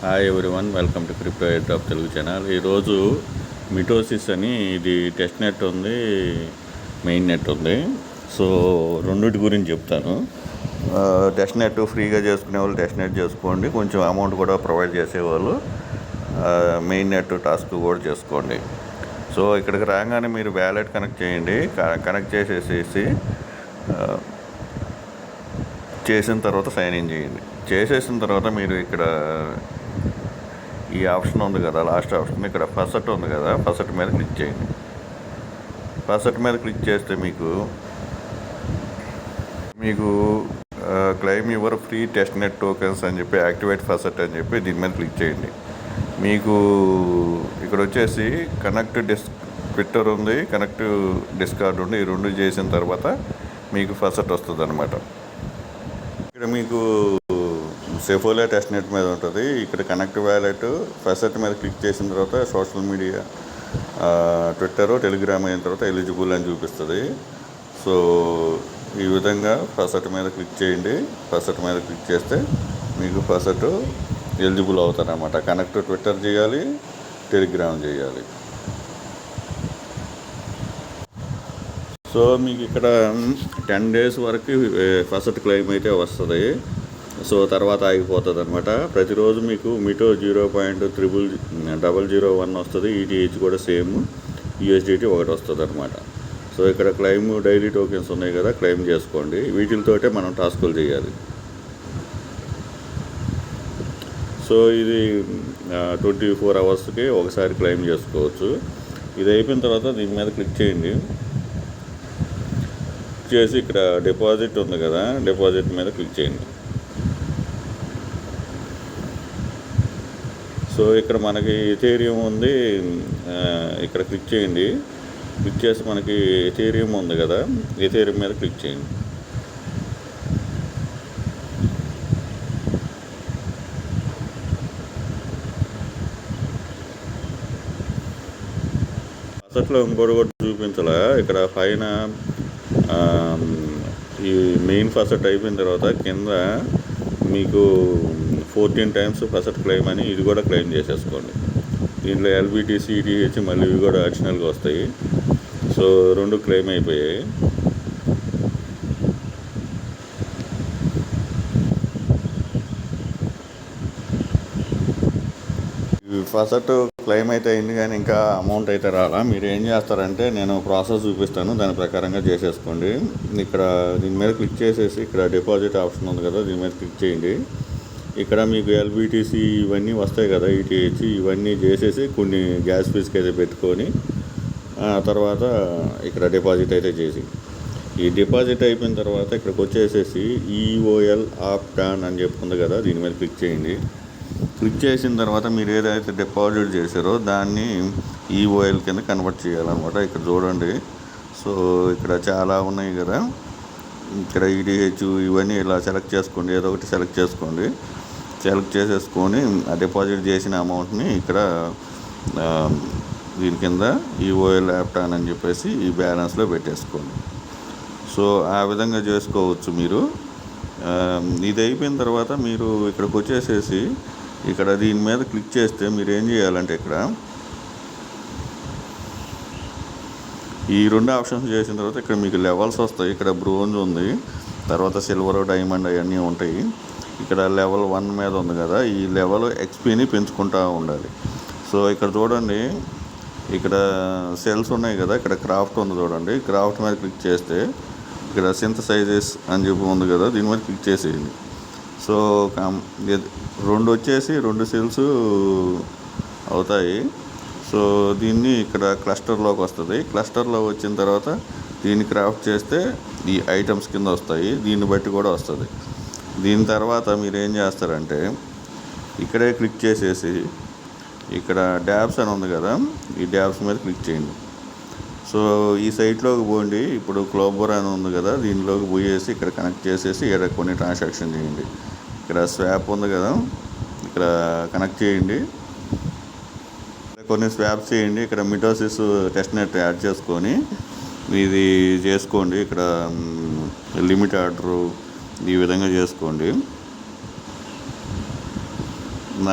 Hi everyone, welcome to crypto air drop Telugu channel. ఈరోజు mitosis అని ఇది టెస్ట్ నెట్ ఉంది, మెయిన్ నెట్ ఉంది. సో రెండింటి గురించి చెప్తాను. టెస్ట్ నెట్ ఫ్రీగా చేసుకునే వాళ్ళు టెస్ట్ నెట్ చేసుకోండి, కొంచెం అమౌంట్ కూడా ప్రొవైడ్ చేసేవాళ్ళు మెయిన్ నెట్ టాస్క్ కూడా చేసుకోండి. సో ఇక్కడికి రాగానే మీరు వ్యాలెట్ కనెక్ట్ చేయండి. కనెక్ట్ చేసిన తర్వాత సైన్ ఇన్ చేయండి. చేసేసిన తర్వాత మీరు ఇక్కడ ఈ ఆప్షన్ ఉంది కదా, లాస్ట్ ఆప్షన్, ఇక్కడ ఫసట్ ఉంది కదా, ఫసట్ మీద క్లిక్ చేయండి. ఫసట్ మీద క్లిక్ చేస్తే మీకు claim your free test net tokens అని చెప్పి యాక్టివేట్ ఫసట్ అని చెప్పి దీని మీద క్లిక్ చేయండి. మీకు ఇక్కడ వచ్చేసి కనెక్ట్ ట్విట్టర్ ఉంది, కనెక్ట్ డిస్కార్డ్ ఉంది. ఈ రెండు చేసిన తర్వాత మీకు ఫసట్ వస్తుంది అనమాట. ఇక్కడ మీకు సెఫోలియా టెస్ట్ నెట్ మీద ఉంటుంది. ఇక్కడ కనెక్ట్ వ్యాలెట్ ఫసట్ మీద క్లిక్ చేసిన తర్వాత సోషల్ మీడియా ట్విట్టర్, టెలిగ్రామ్ అయిన తర్వాత ఎలిజిబుల్ అని చూపిస్తుంది. సో ఈ విధంగా ఫసట్ మీద క్లిక్ చేయండి. ఫసట్ మీద క్లిక్ చేస్తే మీకు ఫసట్ ఎలిజిబుల్ అవుతారన్నమాట. కనెక్ట్ ట్విట్టర్ చేయాలి, టెలిగ్రామ్ చేయాలి. సో మీకు ఇక్కడ 10 days వరకు ఫసట్ క్లెయిమ్ అయితే వస్తుంది. సో తర్వాత ఆగిపోతుంది అనమాట. ప్రతిరోజు మీకు మిటో 0.00001 వస్తుంది. ఈటీహెచ్ కూడా సేమ్, యూఎస్డిటీ 1 వస్తుంది అనమాట. సో ఇక్కడ క్లెయిమ్ డైలీ టోకెన్స్ ఉన్నాయి కదా, క్లెయిమ్ చేసుకోండి. వీటితోటే మనం టాస్కులు చేయాలి. సో ఇది 24 hours ఒకసారి క్లెయిమ్ చేసుకోవచ్చు. ఇది అయిపోయిన తర్వాత దీని మీద క్లిక్ చేయండి. చేసి ఇక్కడ డిపాజిట్ ఉంది కదా, డిపాజిట్ మీద క్లిక్ చేయండి. సో ఇక్కడ మనకి ఎథేరియం ఉంది, ఇక్కడ క్లిక్ చేయండి. క్లిక్ చేసి మనకి ఎథేరియం ఉంది కదా, ఎథేరియం మీద క్లిక్ చేయండి. అసట్లో ఇంకోటి కూడా చూపించాలా, ఇక్కడ పైన ఈ మెయిన్ ఫసట్ అయిపోయిన తర్వాత కింద మీకు 14 times ఫసట్ క్లెయిమ్ అని ఇది కూడా క్లెయిమ్ చేసేసుకోండి. దీంట్లో ఎల్బిటిసి, ఈటీహెచ్ మళ్ళీ ఇవి కూడా అడిషనల్గా వస్తాయి. సో 2 క్లెయిమ్ అయిపోయాయి. ఫసట్ క్లెయిమ్ అయితే అయింది, కానీ ఇంకా అమౌంట్ అయితే రాలా. మీరు ఏం చేస్తారంటే, నేను ప్రాసెస్ చూపిస్తాను, దాని ప్రకారంగా చేసేసుకోండి. ఇక్కడ దీని మీద క్లిక్ చేసేసి ఇక్కడ డిపాజిట్ ఆప్షన్ ఉంది కదా, దీని మీద క్లిక్ చేయండి. ఇక్కడ మీకు ఎల్బిటిసి ఇవన్నీ వస్తాయి కదా, ఈటీహెచ్ ఇవన్నీ చేసేసి కొన్ని గ్యాస్ ఫీజ్కి అయితే పెట్టుకొని తర్వాత ఇక్కడ డిపాజిట్ అయితే చేసి, ఈ డిపాజిట్ అయిపోయిన తర్వాత ఇక్కడికి వచ్చేసేసి ఈఓఎల్ ఆప్టాన్ అని చెప్పుకుంది కదా, దీని మీద క్లిక్ చేయండి. క్లిక్ చేసిన తర్వాత మీరు ఏదైతే డిపాజిట్ చేశారో దాన్ని ఈఓఎల్ కింద కన్వర్ట్ చేయాలన్నమాట. ఇక్కడ చూడండి. సో ఇక్కడ చాలా ఉన్నాయి కదా, ఇక్కడ ఈటీహెచ్ ఇవన్నీ ఇలా సెలెక్ట్ చేసుకోండి. ఏదో ఒకటి సెలెక్ట్ చేసుకోండి. సెలెక్ట్ చేసేసుకొని ఆ డిపాజిట్ చేసిన అమౌంట్ని ఇక్కడ దీని కింద ఈఓఎల్ ఆప్టాన్ అని చెప్పేసి ఈ బ్యాలెన్స్లో పెట్టేసుకోండి. సో ఆ విధంగా చేసుకోవచ్చు మీరు. ఇది అయిపోయిన తర్వాత మీరు ఇక్కడికి వచ్చేసేసి ఇక్కడ దీని మీద క్లిక్ చేస్తే మీరు ఏం చేయాలంటే, ఇక్కడ ఈ 2 ఆప్షన్స్ చేసిన తర్వాత ఇక్కడ మీకు లెవెల్స్ వస్తాయి. ఇక్కడ బ్రోంజ్ ఉంది, తర్వాత సిల్వర్, డైమండ్ అవన్నీ ఉంటాయి. ఇక్కడ లెవెల్ 1 మీద ఉంది కదా, ఈ లెవెల్ ఎక్స్పీని పెంచుకుంటూ ఉండాలి. సో ఇక్కడ చూడండి, ఇక్కడ సెల్స్ ఉన్నాయి కదా, ఇక్కడ క్రాఫ్ట్ ఉంది చూడండి. క్రాఫ్ట్ మీద క్లిక్ చేస్తే ఇక్కడ సింథసైజెస్ అని చెప్పి ఉంది కదా, దీని మీద క్లిక్ చేసేయండి. సో 2 వచ్చేసి 2 సెల్స్ అవుతాయి. సో దీన్ని ఇక్కడ క్లస్టర్లోకి వస్తుంది. క్లస్టర్లో వచ్చిన తర్వాత దీన్ని క్రాఫ్ట్ చేస్తే ఈ ఐటమ్స్ కింద వస్తాయి, దీన్ని బట్టి కూడా వస్తుంది. దీని తర్వాత మీరు ఏం చేస్తారంటే, ఇక్కడే క్లిక్ చేసేసి ఇక్కడ డ్యాబ్స్ అని ఉంది కదా, ఈ డ్యాబ్స్ మీద క్లిక్ చేయండి. సో ఈ సైట్లోకి పోండి. ఇప్పుడు క్లోబర్ అని ఉంది కదా, దీనిలోకి పోయేసి ఇక్కడ కనెక్ట్ చేసేసి ఇక్కడ కొన్ని ట్రాన్సాక్షన్ చేయండి. ఇక్కడ స్వాప్ ఉంది కదా, ఇక్కడ కనెక్ట్ చేయండి. కొన్ని స్వాప్స్ చేయండి. ఇక్కడ మిటోసిస్ టెస్ట్ నెట్ యాడ్ చేసుకొని ఇది చేసుకోండి. ఇక్కడ లిమిట్ ఆర్డరు ఈ విధంగా చేసుకోండి.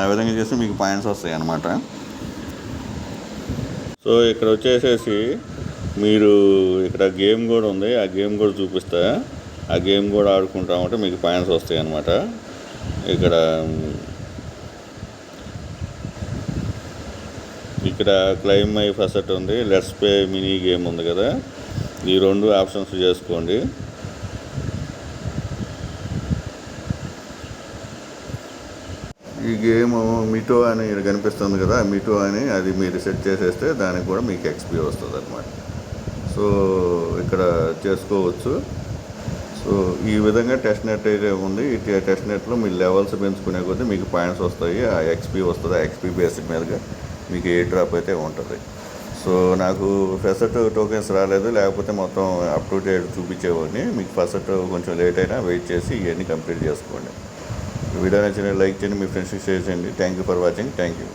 ఆ విధంగా చేస్తే మీకు పాయింట్స్ వస్తాయి అన్నమాట. సో ఇక్కడ వచ్చేసేసి మీరు ఇక్కడ గేమ్ కూడా ఉంది, ఆ గేమ్ కూడా చూపిస్తా. ఆ గేమ్ కూడా ఆడుకుంటామంటే మీకు పాయింట్స్ వస్తాయి అన్నమాట. ఇక్కడ క్లైమ్ మై ఫసెట్ ఉంది, లెట్స్ ప్లే మినీ గేమ్ ఉంది కదా, ఈ 2 ఆప్షన్స్ చేసుకోండి. ఈ గేమ్ మిటో అని ఇక్కడ కనిపిస్తుంది కదా, మిటో అని అది మీరు సెట్ చేసేస్తే దానికి కూడా మీకు ఎక్స్పీ వస్తుంది అనమాట. సో ఇక్కడ చేసుకోవచ్చు. సో ఈ విధంగా టెస్ట్ నెట్ అయితే ఉంది. ఈ టెస్ట్ నెట్లో మీ లెవెల్స్ పెంచుకునే కొద్దీ మీకు పాయింట్స్ వస్తాయి, ఆ ఎక్స్పీ వస్తుంది. ఆ ఎక్స్పీ బేసిక్ మీదగా మీకు ఏ డ్రాప్ అయితే ఉంటుంది. సో నాకు ఫెసెట్ టోకెన్స్ రాలేదు, లేకపోతే మొత్తం అప్ టు డేట్ చూపించేవాడిని. మీకు ఫెసెట్ కొంచెం లేట్ అయినా వెయిట్ చేసి ఇవన్నీ కంప్లీట్ చేసుకోండి. వీడియో నచ్చిన లైక్ చేయండి, మీ ఫ్రెండ్స్కి షేర్ చేయండి. Thank you for watching. Thank you.